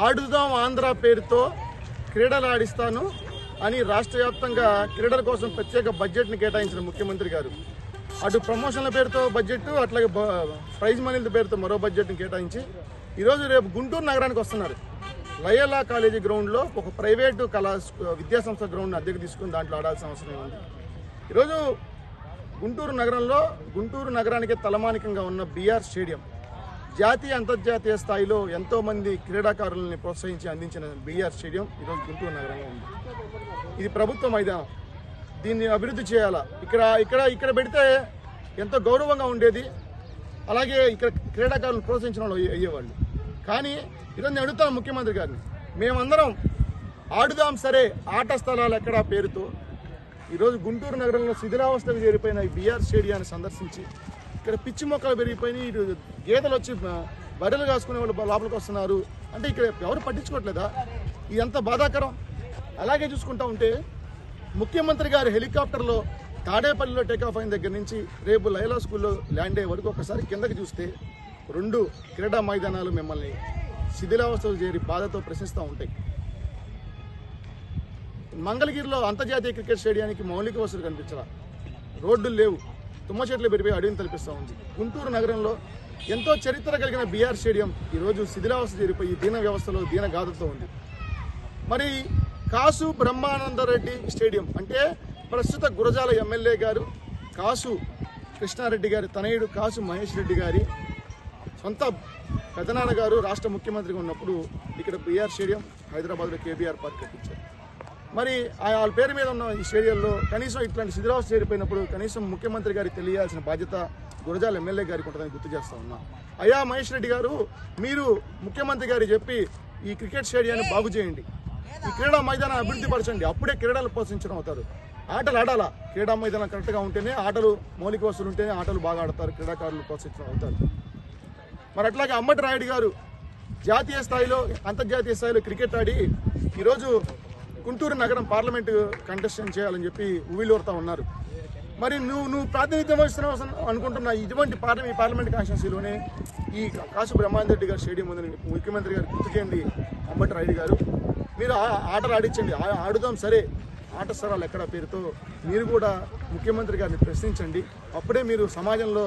ఆడుదాం ఆంధ్ర పేరుతో క్రీడలు ఆడిస్తాను అని రాష్ట్ర వ్యాప్తంగా క్రీడల కోసం ప్రత్యేక బడ్జెట్ని కేటాయించిన ముఖ్యమంత్రి గారు అటు ప్రమోషన్ల పేరుతో బడ్జెట్, అట్లాగే ప్రైజ్ మనీల పేరుతో మరో బడ్జెట్ని కేటాయించి ఈరోజు రేపు గుంటూరు నగరానికి వస్తున్నారు. లయోలా కాలేజీ గ్రౌండ్లో ఒక ప్రైవేటు విద్యాసంస్థ గ్రౌండ్ని అద్దెకు తీసుకుని దాంట్లో ఆడాల్సిన అవసరం ఉంది. ఈరోజు గుంటూరు నగరానికి తలమానికంగా ఉన్న బీఆర్ స్టేడియం జాతీయ అంతర్జాతీయ స్థాయిలో ఎంతోమంది క్రీడాకారులని ప్రోత్సహించి అందించిన బీఆర్ స్టేడియం ఈరోజు గుంటూరు నగరంలో ఉంది. ఇది ప్రభుత్వ మైదానం, దీన్ని అభివృద్ధి చేయాలా. ఇక్కడ పెడితే ఎంతో గౌరవంగా ఉండేది, అలాగే ఇక్కడ క్రీడాకారులను ప్రోత్సహించిన వాళ్ళు అయ్యేవాళ్ళు. కానీ ఈరోజు నేను అడుగుతాను ముఖ్యమంత్రి గారిని, మేమందరం ఆడుదాం సరే ఆట స్థలాలు ఎక్కడా పేరుతో ఈరోజు గుంటూరు నగరంలో శిథిలావస్థకు చేరిపోయిన ఈ బీఆర్ స్టేడియాన్ని సందర్శించి ఇక్కడ పిచ్చి మొక్కలు పెరిగిపోయినాయి, గేదెలు వచ్చి బర్రెలు కాసుకునే వాళ్ళు లోపలికి వస్తున్నారు అంటే ఇక్కడ ఎవరు పట్టించుకోవట్లేదా? ఇది ఎంత బాధాకరం. అలాగే చూసుకుంటా ఉంటే ముఖ్యమంత్రి గారు హెలికాప్టర్లో తాడేపల్లిలో టేకాఫ్ అయిన దగ్గర నుంచి రేపు లయోలా స్కూల్లో ల్యాండ్ అయ్యే వరకు ఒకసారి కిందకి చూస్తే 2 క్రీడా మైదానాలు మిమ్మల్ని శిథిలావస్థలు చేరి బాధతో ప్రశ్నిస్తూ ఉంటాయి. మంగళగిరిలో అంతర్జాతీయ క్రికెట్ స్టేడియానికి మౌలిక వసతులు కనిపించాల, రోడ్డులు లేవు, తుమ్మ చెట్లు పెరిగిపోయి అడవిని తలపిస్తూ ఉంది. గుంటూరు నగరంలో ఎంతో చరిత్ర కలిగిన బీఆర్ స్టేడియం ఈరోజు శిథిలావస్థ చేరిపోయి దీన వ్యవస్థలో దీనగాథతో ఉంది. మరి కాసు బ్రహ్మానందరెడ్డి స్టేడియం అంటే ప్రస్తుత గురజాల ఎమ్మెల్యే గారు కాసు కృష్ణారెడ్డి గారి తనయుడు కాసు మహేష్ రెడ్డి గారి సొంత పెదనాన్న గారు రాష్ట్ర ముఖ్యమంత్రిగా ఉన్నప్పుడు ఇక్కడ బీఆర్ స్టేడియం హైదరాబాద్లో కేబీఆర్ పార్క్ కట్టించారు. మరి వాళ్ళ పేరు మీద ఉన్న ఈ స్టేడియంలో కనీసం ఇట్లాంటి శిథిలావస్థ చేరిపోయినప్పుడు కనీసం ముఖ్యమంత్రి గారికి తెలియాల్సిన బాధ్యత గురజాల ఎమ్మెల్యే గారికి ఉంటుందని గుర్తు చేస్తా ఉన్నా. అయ్యా మహేష్ రెడ్డి గారు, మీరు ముఖ్యమంత్రి గారికి చెప్పి ఈ క్రికెట్ స్టేడియాన్ని బాగు చేయండి, ఈ క్రీడా మైదానం అభివృద్ధి పరచండి, అప్పుడే క్రీడలు ప్రోత్సహించడం అవుతారు. ఆటలు ఆడాలా, క్రీడా మైదానం కరెక్ట్గా ఉంటేనే ఆటలు, మౌలిక వసతులు ఉంటేనే ఆటలు బాగా ఆడతారు, క్రీడాకారులు ప్రోత్సహించడం అవుతారు. మరి అట్లాగే అంబటి రాయుడు గారు జాతీయ స్థాయిలో అంతర్జాతీయ స్థాయిలో క్రికెట్ ఆడి ఈరోజు గుంటూరు నగరం పార్లమెంటు కంటెస్టెంట్ చేయాలని చెప్పి ఉవ్విలూరుతా ఉన్నారు. మరి నువ్వు ప్రాతినిధ్యం వహిస్తున్నావు అనుకుంటున్నా ఇటువంటి పార్లమెంట్ కాన్స్టిట్యున్సీలోనే ఈ కాసు బ్రహ్మానందరెడ్డి గారి స్టేడియం ఉందని ముఖ్యమంత్రి గారు గుర్తు చేయండి. అంబటి రాయుడు గారు, మీరు ఆటలు ఆడించండి, ఆడుదాం సరే ఆట స్థలాలు ఎక్కడ పేరుతో మీరు కూడా ముఖ్యమంత్రి గారిని ప్రశ్నించండి. అప్పుడే మీరు సమాజంలో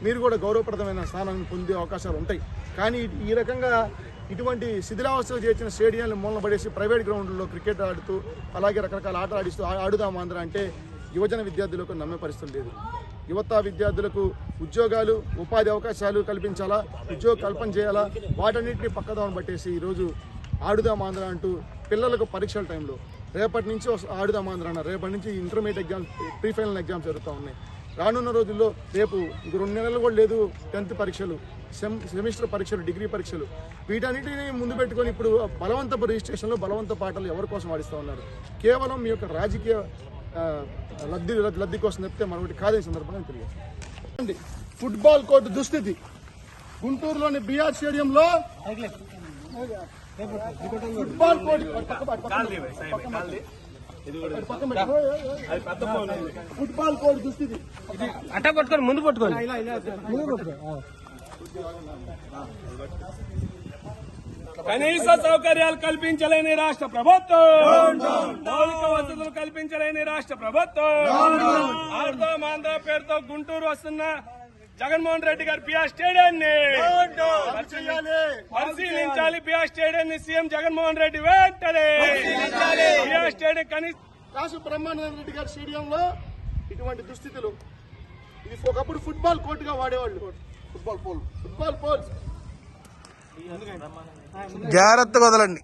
మీరు కూడా గౌరవప్రదమైన స్థానాన్ని పొందే అవకాశాలు ఉంటాయి. కానీ ఈ రకంగా ఇటువంటి శిథిలావస్థలు చేర్చిన స్టేడియాలను మూలన పడేసి ప్రైవేట్ గ్రౌండ్లో క్రికెట్ ఆడుతూ అలాగే రకరకాల ఆటలు ఆడిస్తూ ఆడుదాం ఆంధ్ర అంటే యువజన విద్యార్థులకు నమ్మే పరిస్థితులు లేదు. యువత విద్యార్థులకు ఉద్యోగాలు, ఉపాధి అవకాశాలు కల్పించాలా, ఉద్యోగ కల్పన చేయాలా, వాటన్నింటినీ పక్కదామని పట్టేసి ఈరోజు ఆడుదాం ఆంధ్ర అంటూ పిల్లలకు పరీక్షల టైంలో రేపటి నుంచి ఆడుదాం ఆంధ్ర అన్నారు. రేపటి నుంచి intermediate exams, pre final exams జరుగుతూ ఉన్నాయి. రానున్న రోజుల్లో రేపు 2 నెలలు కూడా లేదు 10th పరీక్షలు, సెమిస్టర్ పరీక్షలు, డిగ్రీ పరీక్షలు, వీటన్నిటిని ముందు పెట్టుకొని ఇప్పుడు బలవంతపు రిజిస్ట్రేషన్లు, బలవంత పాటలు ఎవరి కోసం ఆడిస్తూ ఉన్నారు? కేవలం మీ యొక్క రాజకీయ లబ్ధి కోసం చెప్తే మరొకటి కాదని సందర్భంగా తెలియదు. ఫుట్బాల్ కోర్టు దుస్థితి గుంటూరులోని బీఆర్ స్టేడియంలో ఫుట్బాల్ కోర్టు ఫుట్బాల్ కోర్టు దుస్థితి అట్ట పట్టుకొని ముందు పట్టుకోండి. కనీస సౌకర్యాలు కల్పించలేని రాష్ట్ర ప్రభుత్వం, మౌలిక వసతులు కల్పించలేని రాష్ట్ర ప్రభుత్వం, ఆడుదాం ఆంధ్ర పేరుతో గుంటూరు వస్తున్న జగన్మోహన్ రెడ్డి గారు బీఆర్ స్టేడియాన్ని పరిశీలించాలి. బీఆర్ స్టేడియాన్ని సీఎం జగన్మోహన్ రెడ్డి వెంటనే బీఆర్ స్టేడియం కనీస కాసు బ్రహ్మానందరెడ్డి గారి స్టేడియంలో ఇటువంటి దుస్థితులు. ఇది ఒకప్పుడు ఫుట్బాల్ కోర్టుగా వాడేవాళ్ళు. ఫుట్బాల్ పోల్ జాగ్రత్తగా వదలండి.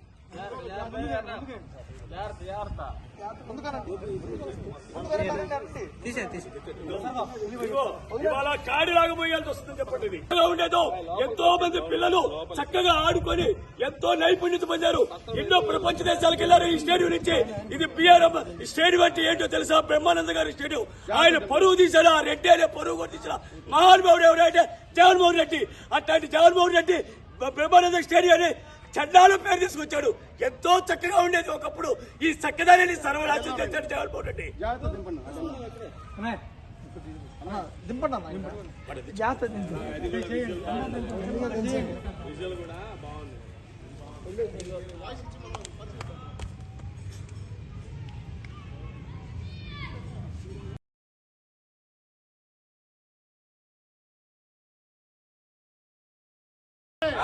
ఇవాళ కాడిలాగా పోయాల్సి వస్తుంది. చెప్పండి, ఉండేదో ఎంతో మంది పిల్లలు చక్కగా ఆడుకొని ఎంతో నైపుణ్యత పొందారు, ఎన్నో ప్రపంచ దేశాలకు వెళ్లారు ఈ స్టేడియం నుంచి. ఇది బీఆర్ఎం స్టేడియం అంటే ఏంటో తెలుసా? బ్రహ్మానంద గారి స్టేడియం. ఆయన పరువు తీశాడు, ఆ రెడ్డి అనే పరువు కొట్టించిన మహానుభావుడు ఎవరైతే జగన్మోహన్ రెడ్డి. అట్లాంటి జగన్మోహన్ రెడ్డి బ్రహ్మానంద స్టేడియాన్ని చండాలు పేరు తీసుకొచ్చాడు. ఎంతో చక్కగా ఉండేది ఒకప్పుడు. ఈ చక్కదాన్ని సర్వనాశనం చేశాడు జగన్మోహన్ రెడ్డి.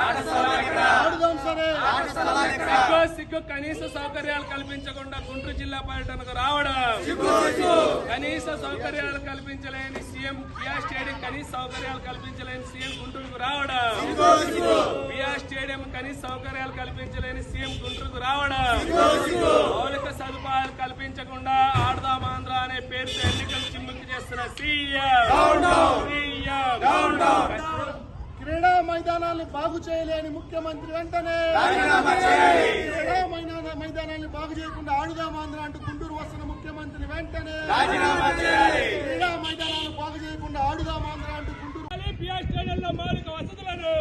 ఆడుదాం సరే. సిగ్గు కనీస సౌకర్యాలు కల్పించకుండా గుంటూరు జిల్లా పర్యటనకు రావడం, కనీస సౌకర్యాలు కల్పించలేని సీఎం బిఆర్ స్టేడియం కనీస సౌకర్యాలు కల్పించలేని సీఎం గుంటూరుకు రావడం, బిఆర్ స్టేడియం కనీస సౌకర్యాలు కల్పించలేని సీఎం గుంటూరుకు రావడం, మౌలిక సదుపాయాలు కల్పించకుండా ఆడదాం ఆంధ్ర అనే పేరుతో ఎన్నికలు చిమ్ముక్కి చేస్తున్న సీఎం క్రీడా మైదానాన్ని బాగు చేయలేని ముఖ్యమంత్రి వెంటనే క్రీడా మైదానాన్ని బాగు చేయకుండా ఆడుదాం ఆంధ్ర అంటూ గుంటూరు వస్తున్న ముఖ్యమంత్రి వెంటనే క్రీడా మైదానాన్ని బాగు చేయకుండా ఆడుదాం ఆంధ్ర అంటూ గుంటూరు బిఆర్ స్టేడియంలో మౌలిక వసతులను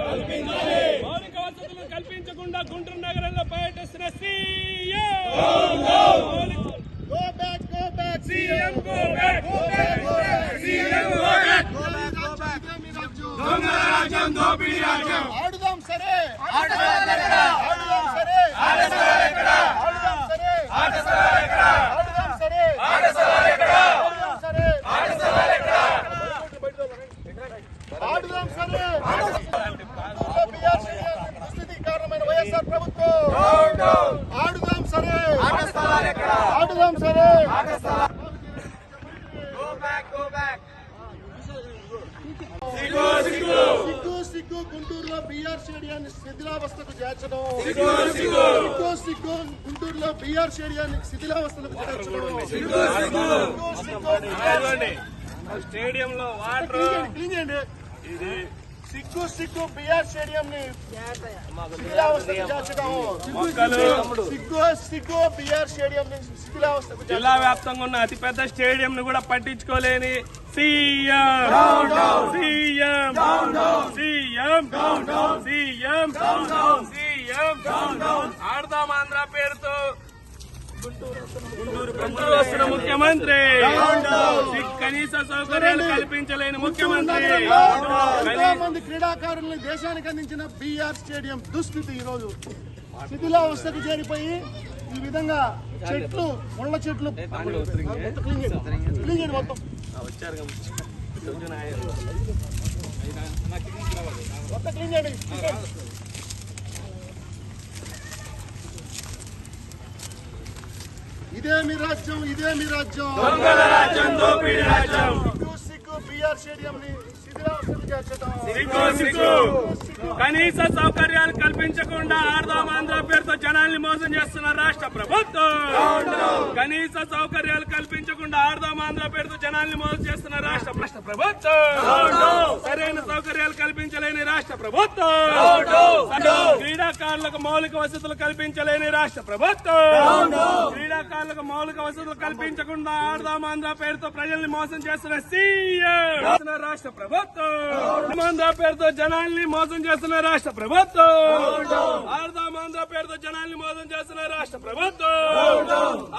కల్పించకుండా గుంటూరు నగరంలో పర్యటిస్తున్న CM Go back, CM go back CM go back ఆడుదాం సరే. ఆడుదాం సరే. ఆడుదాం సరే. ఆడుదాం సరే. ఆడుదాం సరే. ఆడుదాం సరే. బిఆర్ స్టేడియం దుస్థితికి కారణమైన వైఎస్ఆర్ ప్రభుత్వం ఆడుదాం సరే. ఆడుదాం సరే. సిగ్గు గుంటూరులో బిఆర్ స్టేడియాన్ని శిథిలావస్థకు చేర్చడం. సిగ్గు గుంటూరులో బిఆర్ స్టేడియాన్ని శిథిలావస్థలకు చేర్చడం. స్టేడియంలో వాటర్ క్లీన్ చేయండి. సిగ్గు బిఆర్ స్టేడియం ని శిథిలావస్థకు చేర్చడం. సిగ్గు బిఆర్ స్టేడియం ని శిథిలావస్థకు చేర్చడం. జిల్లా వ్యాప్తంగా ఉన్న అతిపెద్ద స్టేడియం ను కూడా పట్టించుకోలేని సీఎం ఆడదాం ఆంధ్ర పేరుతో గుంటూరు వస్తున్న ముఖ్యమంత్రి, కనీస సౌకర్యాలు కల్పించలేని ముఖ్యమంత్రి. ఎంతో మంది క్రీడాకారులను దేశానికి అందించిన బిఆర్ స్టేడియం దుస్థితి ఈ రోజు శిథిలావస్థకు చేరిపోయి ఈ విధంగా చెట్లు ముళ్ళ చెట్లు క్లీన్ చేయండి మొత్తం మొత్తం క్లీన్ చేయండి. ఇదే మీ రాజ్యం, ఇదే మీ రాజ్యం. సిగ్గు బిఆర్ స్టేడియం ని శిథిలావస్థకు చేర్చడం. కనీస సౌకర్యాలు కల్పించకుండా ఆడదాం ఆంధ్ర పేరుతో జనాల్ని మోసం చేస్తున్న రాష్ట్ర ప్రభుత్వం. కనీస సౌకర్యాలు కల్పించకుండా ఆడదాం ఆంధ్ర పేరుతో జనాల్ని మోసం చేస్తున్న రాష్ట్ర ప్రభుత్వం. సరైన సౌకర్యాలు కల్పించలేని రాష్ట్ర ప్రభుత్వం. క్రీడాకారులకు మౌలిక వసతులు కల్పించలేని రాష్ట్ర ప్రభుత్వం. క్రీడాకారులకు మౌలిక వసతులు కల్పించకుండా ఆడదాం ఆంధ్ర పేరుతో ప్రజల్ని మోసం చేస్తున్న సీఎం రాష్ట్ర ప్రభుత్వం. ఆంధ్ర పేరుతో జనాల్ని మోసం చేస్తున్న రాష్ట్ర ప్రభుత్వం. ఆడదాం ఆంధ్ర పేరుతో జనాల్ని మోసం చేస్తున్న రాష్ట్ర ప్రభుత్వం.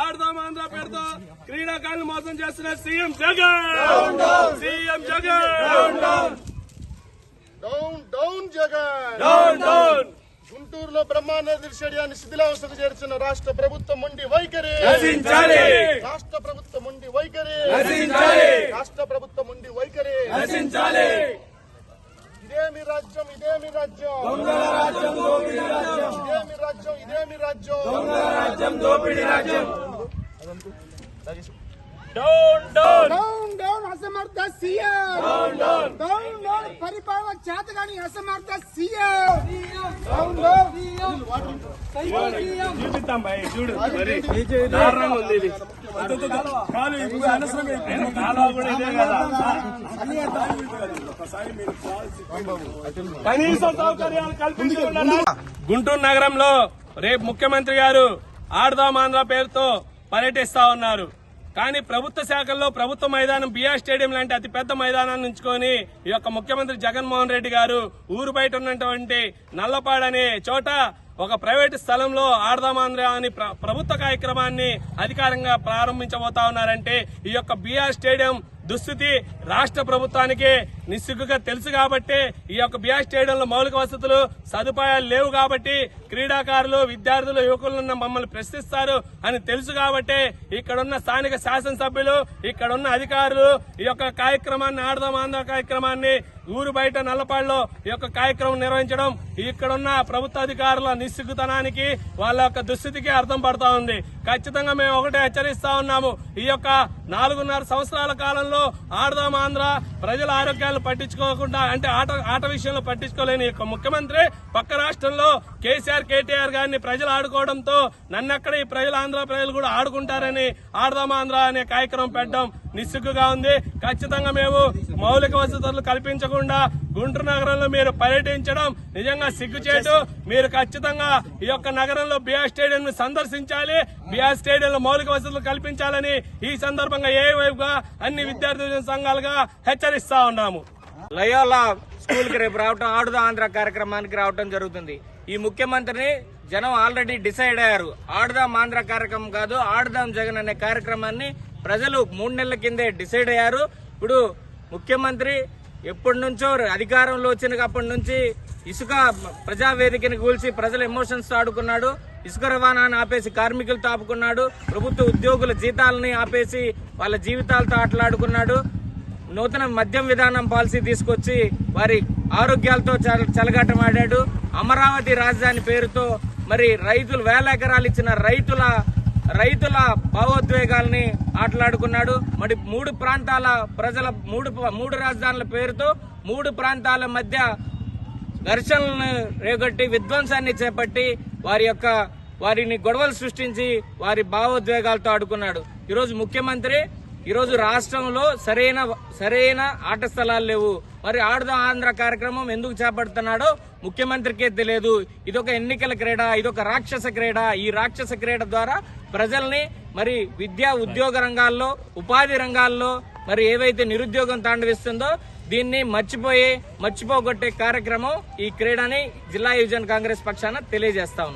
ఆడదాం ఆంధ్ర పేరుతో క్రీడాకారులు మోసం చేస్తున్న సీఎం జగన్. డౌన్ జగన్. గుంటూరులో బ్రహ్మానంద స్టేడియాన్ని శిథిలావస్థకు చేర్చిన రాష్ట్ర ప్రభుత్వం మొండి వైఖరి. రాష్ట్ర ప్రభుత్వం మొండి వైఖరి. రాష్ట్ర ప్రభుత్వం మొండి వైఖరి. ఇదే మీ రాజ్యం, ఇదే మీ రాజ్యం. ఇదే మీ రాజ్యం, ఇదే మీ రాజ్యం. డౌన్ అసమర్థ సీఎం. డౌన్ పరిపాలన చేతగాని అసమర్థ సీఎం. చూపిస్తాం భయ్, చూడు మరి దారుణంగా ఉంది ఇది. కాలు ఇప్పుడు అనవసరంగా కాలువ కూడా ఇదే కదా. కనీస సౌకర్యాలు కల్పించకుండా గుంటూరు నగరంలో రేపు ముఖ్యమంత్రి గారు ఆడదాం ఆంధ్ర పేరుతో పర్యటిస్తా ఉన్నారు. కానీ ప్రభుత్వ శాఖల్లో ప్రభుత్వ మైదానం బిఆర్ స్టేడియం లాంటి అతిపెద్ద మైదానాన్ని ఉంచుకొని ఈ యొక్క ముఖ్యమంత్రి జగన్మోహన్ రెడ్డి గారు ఊరు బయట ఉన్నటువంటి నల్లపాడు అనే చోట ఒక ప్రైవేటు స్థలంలో ఆడదామాంధ్ర అని ప్రభుత్వ కార్యక్రమాన్ని అధికారంగా ప్రారంభించబోతా ఉన్నారంటే ఈ యొక్క బిఆర్ స్టేడియం దుస్థితి రాష్ట్ర ప్రభుత్వానికి నిస్సిగ్గుగా తెలుసు కాబట్టి ఈ యొక్క బిఆర్ స్టేడియంలో మౌలిక వసతులు సదుపాయాలు లేవు కాబట్టి క్రీడాకారులు విద్యార్థులు యువకులను మమ్మల్ని ప్రశ్నిస్తారు అని తెలుసు కాబట్టి ఇక్కడున్న స్థానిక శాసనసభ్యులు ఇక్కడున్న అధికారులు ఈ యొక్క కార్యక్రమాన్ని ఆడదాం ఆంధ్ర కార్యక్రమాన్ని ఊరు బయట నల్లపాడులో ఈ యొక్క కార్యక్రమం నిర్వహించడం ఇక్కడున్న ప్రభుత్వ అధికారుల నిస్సిగ్గుతనానికి వాళ్ళ యొక్క దుస్థితికి అర్థం పడతా ఉంది. ఖచ్చితంగా మేము ఒకటే హెచ్చరిస్తా ఉన్నాము. ఈ యొక్క 4.5 సంవత్సరాల కాలంలో ఆడదాం ఆంధ్ర ప్రజల ఆరోగ్యాలను పట్టించుకోకుండా అంటే ఆట విషయంలో పట్టించుకోలేని యొక్క ముఖ్యమంత్రి పక్క రాష్ట్రంలో కేసీఆర్ కేటీఆర్ గారిని ప్రజలు ఆడుకోవడంతో నన్నెక్కడ ఈ ప్రజలు ఆంధ్ర ప్రజలు కూడా ఆడుకుంటారని ఆడదాం ఆంధ్ర అనే కార్యక్రమం పెట్టడం నిస్సిగ్గుగా ఉంది. ఖచ్చితంగా మేము మౌలిక వసతులు కల్పించకుండా గుంటూరు నగరంలో మీరు పర్యటించడం నిజంగా సిగ్గుచేటు. మీరు ఖచ్చితంగా ఈ యొక్క నగరంలో బిఆర్ స్టేడియం సందర్శించాలి. బిఆర్ స్టేడియంలో మౌలిక వసతులు కల్పించాలని ఈ సందర్భంగా ఏవైపుగా అన్ని విద్యార్థి సంఘాలుగా హెచ్చరిస్తా ఉన్నాము. లయోలా స్కూల్ కి రేపు రావటం ఆడుదాం ఆంధ్ర కార్యక్రమానికి రావటం జరుగుతుంది. ఈ ముఖ్యమంత్రిని జనం ఆల్రెడీ డిసైడ్ అయ్యారు. ఆడుదాం ఆంధ్ర కార్యక్రమం కాదు, ఆడుదాం జగన్ అనే కార్యక్రమాన్ని ప్రజలు 3 నెలల కిందే డిసైడ్ అయ్యారు. ఇప్పుడు ముఖ్యమంత్రి ఎప్పటి నుంచో అధికారంలో వచ్చినప్పటి నుంచి ఇసుక ప్రజావేదికని కూల్చి ప్రజల ఎమోషన్స్ తో ఆడుకున్నాడు. ఇసుక రవాణాను ఆపేసి కార్మికులతో ఆపుకున్నాడు. ప్రభుత్వ ఉద్యోగుల జీతాలని ఆపేసి వాళ్ళ జీవితాలతో ఆటలాడుకున్నాడు. నూతన మద్యం విధానం పాలసీ తీసుకొచ్చి వారి ఆరోగ్యాలతో చెలగాటమాడాడు. అమరావతి రాజధాని పేరుతో మరి రైతులు 1000 ఎకరాలు ఇచ్చిన రైతుల భావోద్వేగాల్ని ఆటలాడుకున్నాడు. మరి 3 ప్రాంతాల ప్రజల 3 రాజధానుల పేరుతో 3 ప్రాంతాల మధ్య ఘర్షణలను రేగొట్టి విధ్వంసాన్ని చేపట్టి వారిని గొడవలు సృష్టించి వారి భావోద్వేగాలతో ఆడుకున్నాడు. ఈరోజు ముఖ్యమంత్రి ఈరోజు రాష్ట్రంలో సరైన ఆట స్థలాలు లేవు. మరి ఆడుదాం ఆంధ్ర కార్యక్రమం ఎందుకు చేపడుతున్నాడో ముఖ్యమంత్రికే తెలియదు. ఇదొక ఎన్నికల క్రీడ, ఇదొక రాక్షస క్రీడ. ఈ రాక్షస క్రీడ ద్వారా ప్రజల్ని మరి విద్యా ఉద్యోగ రంగాల్లో ఉపాధి రంగాల్లో మరి ఏవైతే నిరుద్యోగం తాండవిస్తుందో దీన్ని మర్చిపోగొట్టే కార్యక్రమం ఈ క్రీడని జిల్లా యువజన కాంగ్రెస్ పక్షాన తెలియజేస్తా ఉంది.